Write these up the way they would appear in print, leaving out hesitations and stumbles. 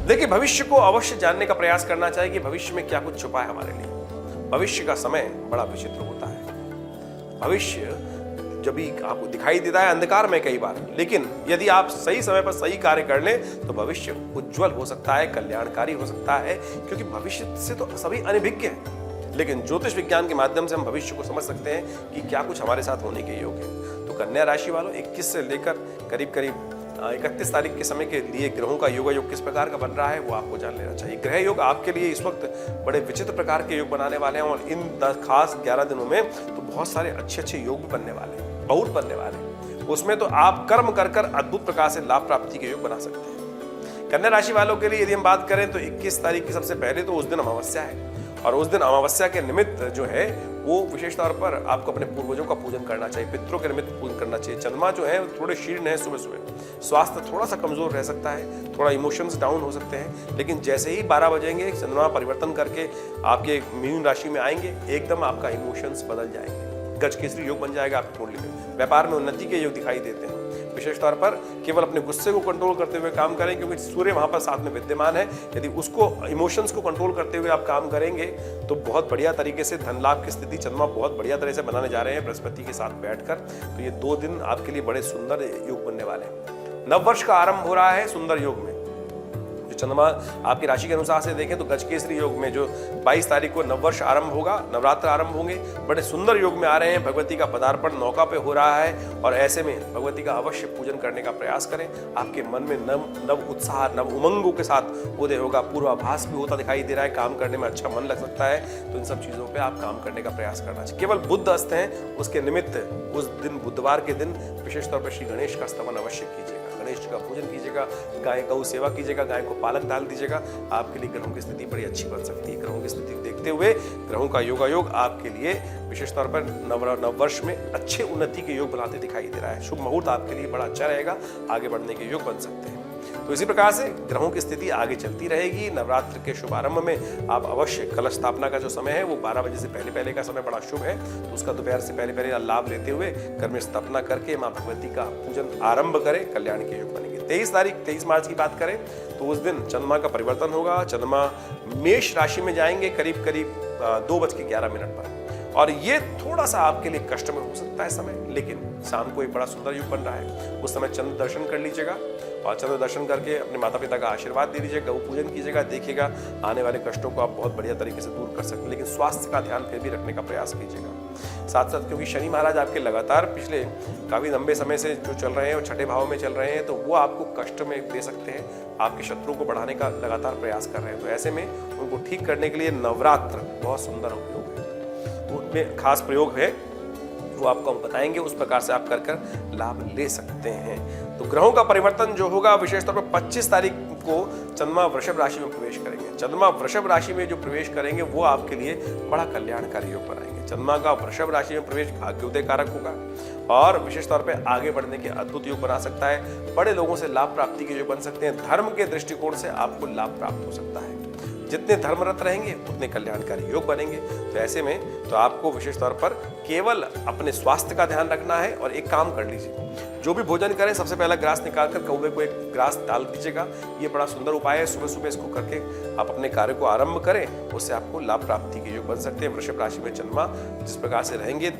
देखिए, भविष्य को अवश्य जानने का प्रयास करना चाहिए कि भविष्य में क्या कुछ छुपा है हमारे लिए। भविष्य का समय बड़ा विचित्र होता है। भविष्य जब भी आपको दिखाई देता है अंधकार में कई बार, लेकिन यदि आप सही समय पर सही कार्य कर लें तो भविष्य उज्जवल हो सकता है, कल्याणकारी हो सकता है, क्योंकि भविष्य से तो सभी अनभिज्ञ हैं। लेकिन ज्योतिष विज्ञान के माध्यम से हम भविष्य को समझ सकते हैं कि क्या कुछ हमारे साथ होने के योग है। तो कन्या राशि वालों, 21 से लेकर करीब 31 तारीख के समय के लिए ग्रहों का योग किस प्रकार का बन रहा है वो आपको जान लेना चाहिए। ग्रह योग आपके लिए इस वक्त बड़े विचित्र प्रकार के योग बनाने वाले हैं, और इन खास 11 दिनों में तो बहुत सारे अच्छे योग भी बनने वाले हैं, बहुत बनने वाले हैं। उसमें तो आप कर्म कर अद्भुत प्रकार से लाभ प्राप्ति के योग बना सकते हैं। कन्या राशि वालों के लिए यदि हम बात करें तो 21 तारीख की सबसे पहले तो उस दिन अमावस्या है, और उस दिन अमावस्या के निमित्त जो है वो विशेष तौर पर आपको अपने पूर्वजों का पूजन करना चाहिए, पितरों के निमित्त पूजन करना चाहिए। चंद्रमा जो है थोड़े शीर्ण है सुबह सुबह, स्वास्थ्य थोड़ा सा कमजोर रह सकता है, थोड़ा इमोशंस डाउन हो सकते हैं, लेकिन जैसे ही 12 बजेंगे चंद्रमा परिवर्तन करके आपके मीन राशि में आएंगे, एकदम आपका इमोशंस बदल जाएंगे। गजकेसरी योग बन जाएगा आपकी कुंडली में। व्यापार में उन्नति के योग दिखाई देते हैं। विशेष तौर पर केवल अपने गुस्से को कंट्रोल करते हुए काम करें, क्योंकि सूर्य वहां पर साथ में विद्यमान है। यदि उसको इमोशंस को कंट्रोल करते हुए आप काम करेंगे तो बहुत बढ़िया तरीके से धन लाभ की स्थिति चंद्रमा बहुत बढ़िया तरह से बनाने जा रहे हैं बृहस्पति के साथ बैठकर। तो ये 2 दिन आपके लिए बड़े सुंदर योग बनने वाले हैं। नववर्ष का आरंभ हो रहा है सुंदर योग में। चंद्रमा आपकी राशि के अनुसार से देखें तो गजकेसरी योग में जो 22 तारीख को नववर्ष आरंभ होगा, नवरात्र आरंभ होंगे, बड़े सुंदर योग में आ रहे हैं। भगवती का पदार्पण नौका पे हो रहा है, और ऐसे में भगवती का अवश्य पूजन करने का प्रयास करें। आपके मन में नव उत्साह, नव उमंगों के साथ उदय होगा। पूर्वाभास भी होता दिखाई दे रहा है, काम करने में अच्छा मन लग सकता है। तो इन सब चीजों पर आप काम करने का प्रयास करना चाहिए। केवल बुध अस्त हैं, उसके निमित्त उस दिन बुधवार के दिन विशेष तौर पर श्री गणेश का स्तवन अवश्य कीजिएगा, गणेश जी का पूजन कीजिएगा, गाय गौ सेवा कीजिएगा, गाय को पालक डाल दीजिएगा। आपके लिए ग्रहों की स्थिति बड़ी अच्छी बन सकती है। ग्रहों की स्थिति देखते हुए ग्रहों का योगायोग आपके लिए विशेष तौर पर नववर्ष में अच्छे उन्नति के योग बनाते दिखाई दे रहा है। शुभ मुहूर्त आपके लिए बड़ा अच्छा रहेगा, आगे बढ़ने के योग बन सकते हैं। तो इसी प्रकार से ग्रहों की स्थिति आगे चलती रहेगी। नवरात्र के शुभारंभ में आप अवश्य कलश स्थापना का जो समय है वो 12 बजे से पहले का समय बड़ा शुभ है, तो उसका दोपहर से पहले लाभ लेते हुए घर में स्थापना करके मां भगवती का पूजन आरंभ करें, कल्याण के योग बनेंगे। 23 मार्च की बात करें तो उस दिन चंद्रमा का परिवर्तन होगा। चंद्रमा मेष राशि में जाएंगे करीब 2:11 पर, और ये थोड़ा सा आपके लिए कष्ट में हो सकता है समय, लेकिन शाम को एक बड़ा सुंदर योग बन रहा है। उस समय चंद्र दर्शन कर लीजिएगा, और चंद्र दर्शन करके अपने माता पिता का आशीर्वाद दे दीजिएगा, गौ पूजन कीजिएगा। देखिएगा आने वाले कष्टों को आप बहुत बढ़िया तरीके से दूर कर सकते हैं, लेकिन स्वास्थ्य का ध्यान फिर भी रखने का प्रयास कीजिएगा। साथ साथ क्योंकि शनि महाराज आपके लगातार पिछले काफी लंबे समय से जो चल रहे हैं और छठे भाव में चल रहे हैं, तो वो आपको कष्ट में दे सकते हैं, आपके शत्रुओं को बढ़ाने का लगातार प्रयास कर रहे हैं। तो ऐसे में उनको ठीक करने के लिए नवरात्र बहुत सुंदर उपयोग है, उनमें खास प्रयोग है वो आपको हम बताएंगे, उस प्रकार से आप कर लाभ ले सकते हैं। तो ग्रहों का परिवर्तन जो होगा विशेष तौर पर 25 तारीख को चंद्रमा वृषभ राशि में प्रवेश करेंगे। चंद्रमा वृषभ राशि में जो प्रवेश करेंगे वो आपके लिए बड़ा कल्याणकारी योग बनाएंगे। चंद्रमा का वृषभ राशि में प्रवेश भाग्योदय कारक होगा, और विशेष तौर पे आगे बढ़ने के अद्भुत योग बना सकता है। बड़े लोगों से लाभ प्राप्ति के योग बन सकते हैं। धर्म के दृष्टिकोण से आपको लाभ प्राप्त हो सकता है। जितने धर्मरत रहेंगे उतने कल्याणकारी योग बनेंगे। तो ऐसे में तो आपको विशेष तौर पर केवल अपने स्वास्थ्य का ध्यान रखना है, और एक काम कर लीजिए, जो भी भोजन करें सबसे पहला ग्रास निकालकर कौवे को एक ग्रास डाल दीजिएगा। ये बड़ा सुंदर उपाय है। सुबह सुबह इसको करके आप अपने कार्य को आरंभ करें, उससे आपको लाभ प्राप्ति के योग बन सकते हैं। वृषभ राशि में चंद्रमा जिस प्रकार से रहेंगे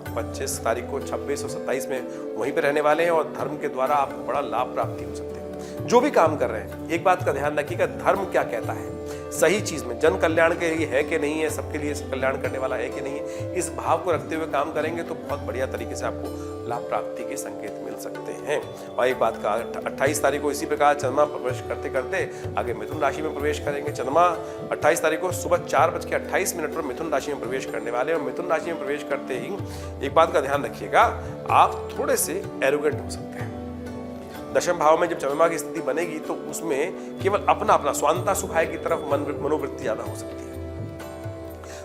25 तारीख को 26 और 27 में वहीं पर रहने वाले हैं, और धर्म के द्वारा आपको बड़ा लाभ प्राप्ति हो सकते हैं। जो भी काम कर रहे हैं एक बात का ध्यान रखिएगा, धर्म क्या कहता है, सही चीज में जन कल्याण के लिए है कि नहीं है, सबके लिए कल्याण करने वाला है कि नहीं है, इस भाव को रखते हुए काम करेंगे तो बहुत बढ़िया तरीके से आपको लाभ प्राप्ति के संकेत मिल सकते हैं। और एक बात का 28 तारीख को इसी प्रकार चंद्रमा प्रवेश करते करते आगे मिथुन राशि में प्रवेश करेंगे। चंद्रमा 28 तारीख को सुबह 4:28 पर मिथुन राशि में प्रवेश करने वाले, और मिथुन राशि में प्रवेश करते ही एक बात का ध्यान रखिएगा, आप थोड़े से एरोगेंट हो सकते हैं। दशम भाव में जब चंद्रमा की स्थिति बनेगी तो उसमें केवल अपना स्वांता सुखाय की तरफ मनोवृत्ति ज्यादा हो सकती है।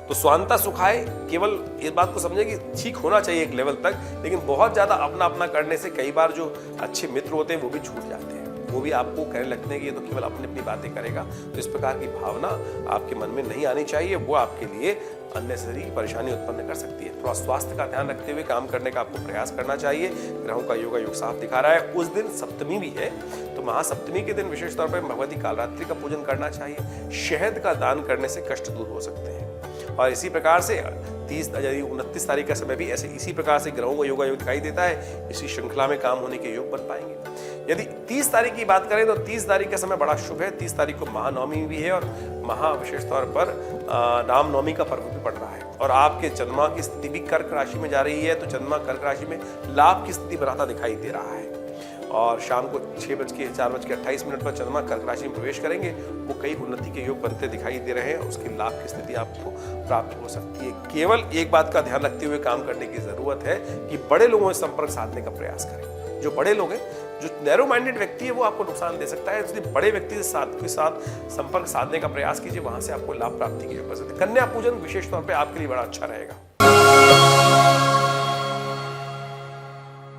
तो स्वांता सुखाय केवल इस बात को समझे कि ठीक होना चाहिए एक लेवल तक, लेकिन बहुत ज्यादा अपना करने से कई बार जो अच्छे मित्र होते हैं वो भी छूट जाते हैं। वो भी आपको कहने लगते हैं कि ये तो केवल अपनी अपनी बातें करेगा। तो इस प्रकार की भावना आपके मन में नहीं आनी चाहिए, वो आपके लिए अननेसेसरी परेशानी उत्पन्न कर सकती है। थोड़ा स्वास्थ्य का ध्यान रखते हुए काम करने का आपको प्रयास करना चाहिए। ग्रहों का योगा योग साफ दिखा रहा है। उस दिन सप्तमी भी है, तो महासप्तमी के दिन विशेष तौर पर भगवती कालरात्रि का पूजन करना चाहिए। शहद का दान करने से कष्ट दूर हो सकते हैं। और इसी प्रकार से 29 तारीख का समय भी ऐसे इसी प्रकार से ग्रहों का योगा योग दिखाई देता है। इसी श्रृंखला में काम होने के योग बन पाएंगे। यदि 30 तारीख की बात करें तो 30 तारीख का समय बड़ा शुभ है। 30 तारीख को महानवमी भी है और विशेष तौर पर रामनवमी का पर्व भी पड़ रहा है। और आपके चंद्रमा की स्थिति भी कर्क राशि में जा रही है, तो चंद्रमा कर्क राशि में लाभ की स्थिति बनाता दिखाई दे रहा है। और शाम को 4:28 पर चंद्रमा कर्क राशि में प्रवेश करेंगे। वो कई उन्नति के योग बनते दिखाई दे रहे हैं। उसकी लाभ की स्थिति आपको प्राप्त हो सकती है। केवल एक बात का ध्यान रखते हुए काम करने की जरूरत है कि बड़े लोगों से संपर्क साधने का प्रयास करें। जो बड़े लोग हैं, जो नैरो माइंडेड व्यक्ति है, वो आपको नुकसान दे सकता है, इसलिए बड़े व्यक्ति के साथ संपर्क साधने का प्रयास कीजिए। वहां से आपको लाभ प्राप्ति की योग बन सकती है। कन्या पूजन विशेष तौर पर आपके लिए बड़ा अच्छा रहेगा।